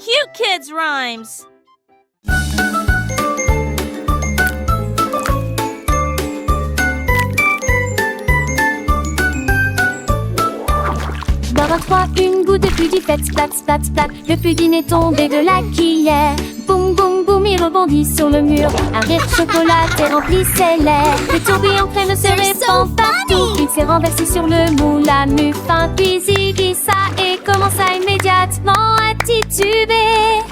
cute kids' rhymes. Dans un froid, une goutte de pudding fait splat, splat, splat. Le pudding est tombé de la cuillère. Boum, boum, boum, il rebondit sur le mur. Un rire chocolaté remplissait l'air. Le tourbillon crème se répand partout. Il s'est renversé sur le moule à muffin. Puis il glissa et commença immédiatement à tituber.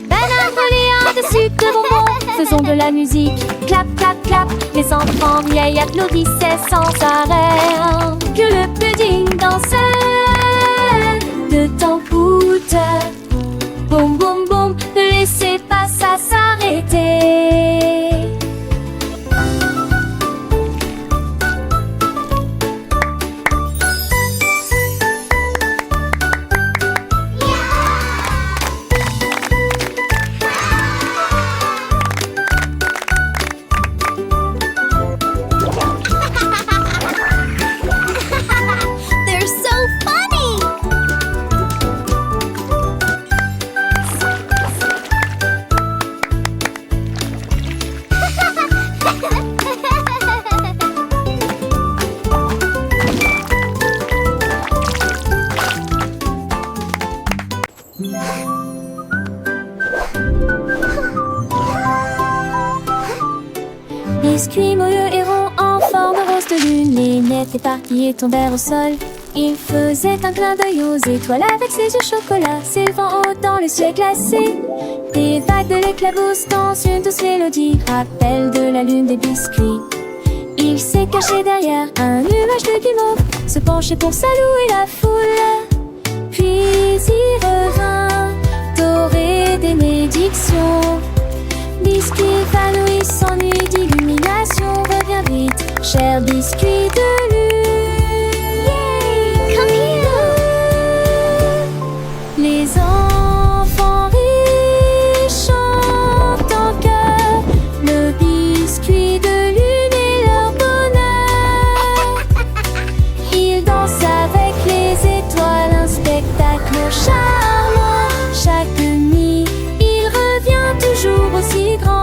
Banane reliant de sucre de bonbons, faisons de la musique. Clap, clap, clap. Les enfants vieilles applaudissaient sans arrêt. Que le pudding dansait de temps coûte. Boum, boum, boum, ne laissez pas ça s'arrêter. They're so funny! Biscuits, moelleux et ronds en forme rose de lune. Les nettes éparpillées tombèrent au sol. Il faisait un clin d'œil aux étoiles avec ses yeux chocolat, s'élevant haut dans le ciel glacé. Des vagues de l'éclabousse dans une douce mélodie, rappel de la lune des biscuits. Il s'est caché derrière un nuage de guimauve, se penchait pour saluer la foule. Puis il revint, doré des bénédictions. Biscuit épanoui, s'ennuie d'illumination. Reviens vite, cher biscuit de lune. Come here! Les enfants riches chantent en chœur le biscuit de lune et leur bonheur. Ils dansent avec les étoiles, un spectacle charmant. Chaque nuit, il revient toujours aussi grand.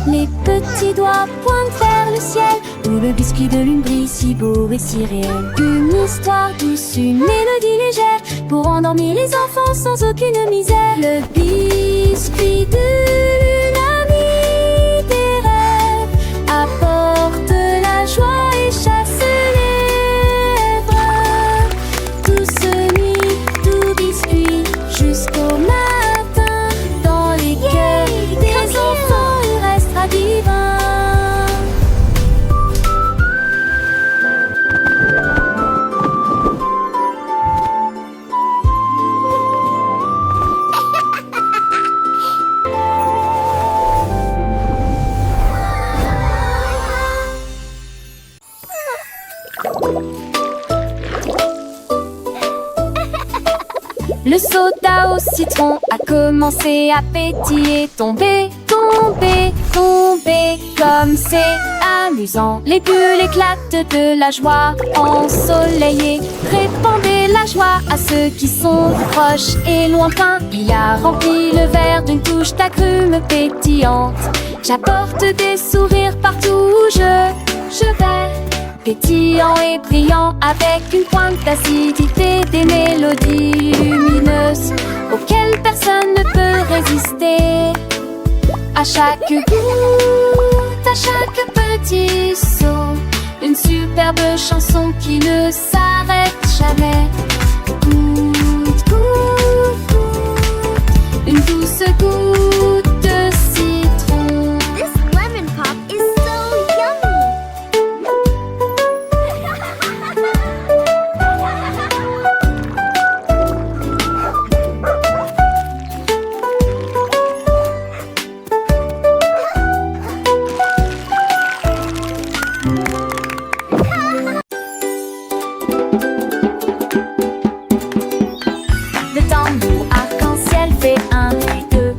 Les petits doigts pointent vers le ciel, où le biscuit de lune brille si beau et si réel. Une histoire douce, une mélodie légère, pour endormir les enfants sans aucune misère. Le biscuit de lune, ami des rêves, apporte la joie et chasse les lèvres. Douce nuit, doux biscuit, jusqu'au matin, dans les cœurs des enfants, il restera divin. Le soda au citron a commencé à pétiller. Tomber, tomber, tomber, comme c'est amusant. Les bulles éclatent de la joie ensoleillée. Répandez la joie à ceux qui sont proches et lointains. Il a rempli le verre d'une touche d'agrumes pétillantes. J'apporte des sourires partout où je vais. Pétillant et brillant avec une pointe d'acidité, des mélodies lumineuses auxquelles personne ne peut résister. À chaque goutte, à chaque petit saut, une superbe chanson qui ne s'arrête jamais. Goutte, goutte, goutte, une douce goutte de citron. This lemon pop is so yummy! Le tambour arc-en-ciel fait 1 et 2.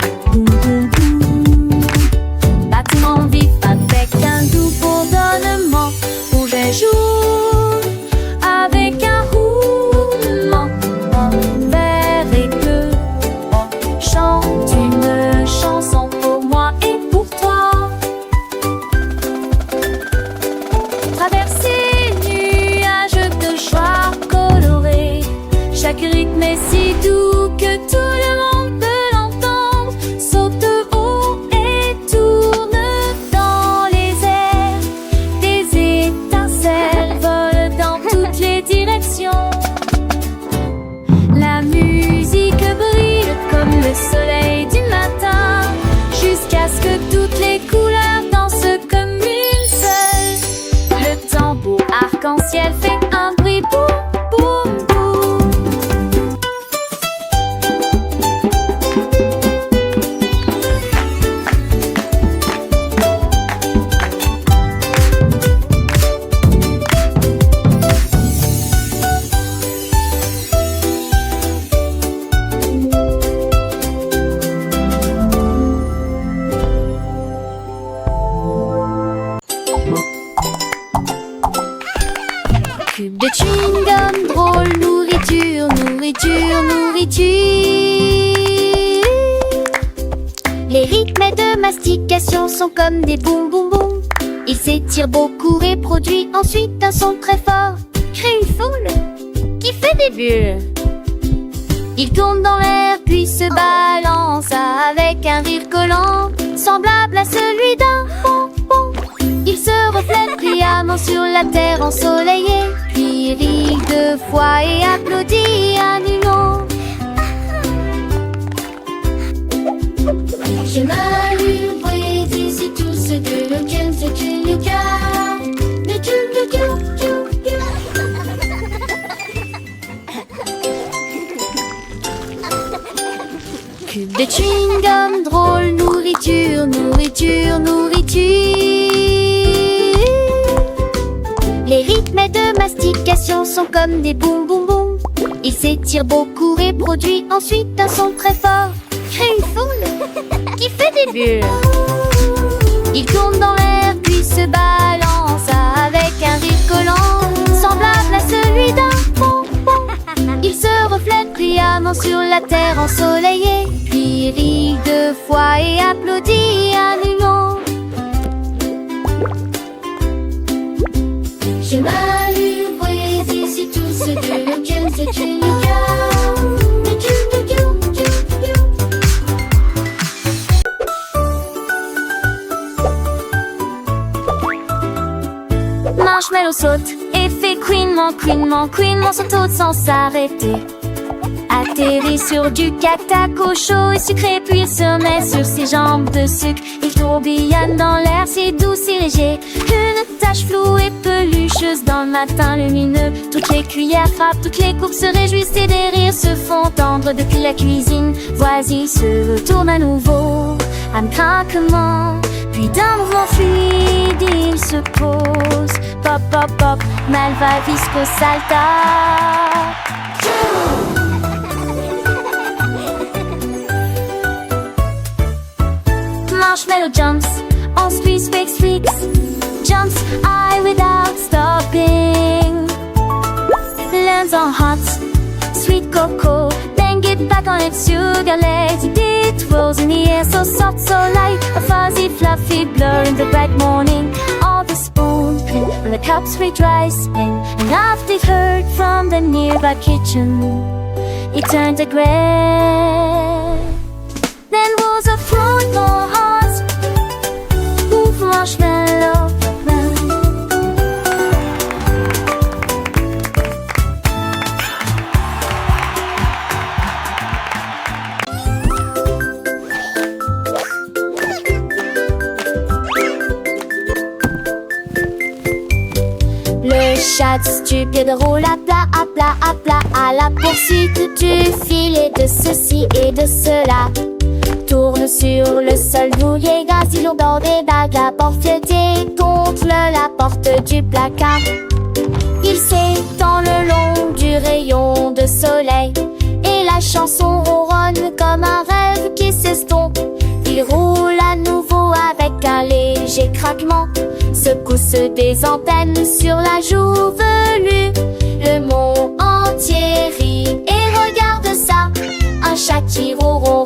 nourriture. Les rythmes de mastication sont comme des boum boum boum. Il s'étire beaucoup et produit ensuite un son très fort. Crée une foule qui fait des bulles. Il tourne dans l'air puis se balance avec un rire collant, semblable à celui d'un bonbon. Il se reflète brillamment sur la terre ensoleillée, puis rit 2 fois et applaudit à nulot. Je m'allume, voyez d'ici tout ce que le cœur, c'est que le cœur. Le cœur, le cœur, le cœur. Cube de chewing-gum, drôle, nourriture, nourriture, nourriture. Les rythmes de mastication sont comme des boum boum boum. Il s'étire beaucoup et produit ensuite un son très fort. Crée une foule qui fait des bulles. Il tourne dans l'air puis se balance avec un rire collant, semblable à celui d'un bonbon. Il se reflète brillamment sur la terre ensoleillée, puis rit 2 fois et applaudit à nulot. Je m'allume, voyez ici tout ce que le cœur, c'est que le cœur. Le cœur, le cœur, le cœur, le cœur. Marshmallow saute et fait couinement, couinement, couinement, son saute sans s'arrêter. Atterrit sur du cactac au chaud et sucré, puis il se met sur ses jambes de sucre. Il tourbillonne dans l'air si doux, si léger. Une tache floue et pelucheuse dans le matin lumineux. Toutes les cuillères frappent, toutes les coupes se réjouissent et des rires se font entendre depuis la cuisine. Voici se retourne à nouveau, un craquement, puis d'un mouvement fluide il se pose. Pop, pop, pop, Malvavisco salta. Marshmallow jumps on squeeze, fix, fix. Jumps high without stopping. Lands on hot, sweet cocoa. Then get back on its sugar legs. It rolls in the air, so soft, so light. A fuzzy, fluffy blur in the bright morning. All the spoon print when the cups redry spin. And after it heard from the nearby kitchen, it turned to gray. Then was a throwing more hearts. Move marshmallow round. Le chat stupide roule à plat, à plat, à plat, à la poursuite du filet de ceci et de cela. Tourne sur le sol mouillé, gazille au bord des bagues, la porte feuilletée contre la porte du placard. Il s'étend le long du rayon de soleil et la chanson ronronne comme un rêve qui s'estompe. Il roule à nouveau avec un léger craquement, secousse des antennes sur la joue velue. Le monde entier rit et regarde ça, un chat qui ronronne.